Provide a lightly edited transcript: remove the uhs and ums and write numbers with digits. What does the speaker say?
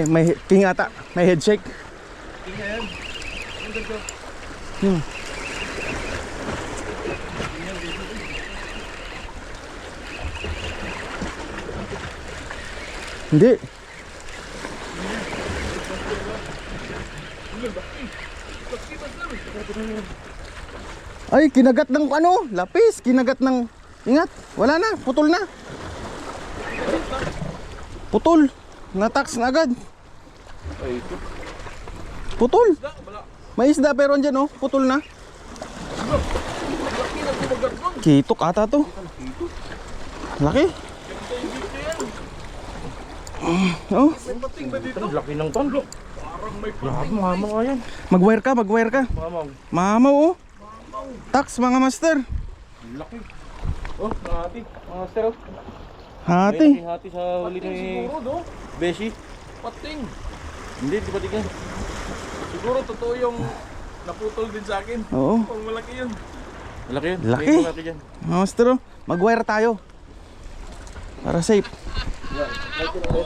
May king ata, may head shake. King na yan. Ang ganda. Hindi. Ay, kinagat ng ano, lapis, kinagat ng, ingat, wala na, putol na. Putol, nataks na agad. Ay, ito. Putol. Isda, wala. May isda pero andyan oh, putol na. Laki na kumagat bang. Kitok ata to. Laki. Oh, May pating ba dito? Laki ng tondok. Parang may pating. Mamang nga yan. magwire ka, magwire ka. Mamang. Mamaw oh. Tax mga master. Laki. Oh, hati. Mga master oh. Hati. May hati sa huli Pating ni siguro, do? Beshi. Pating. Hindi, di ba tigyan? Siguro totoo yung naputol din sa akin. Oo. Pang malaki yun. Malaki yun. Laki. May malaki dyan. Mga master oh, magwire tayo. Para safe.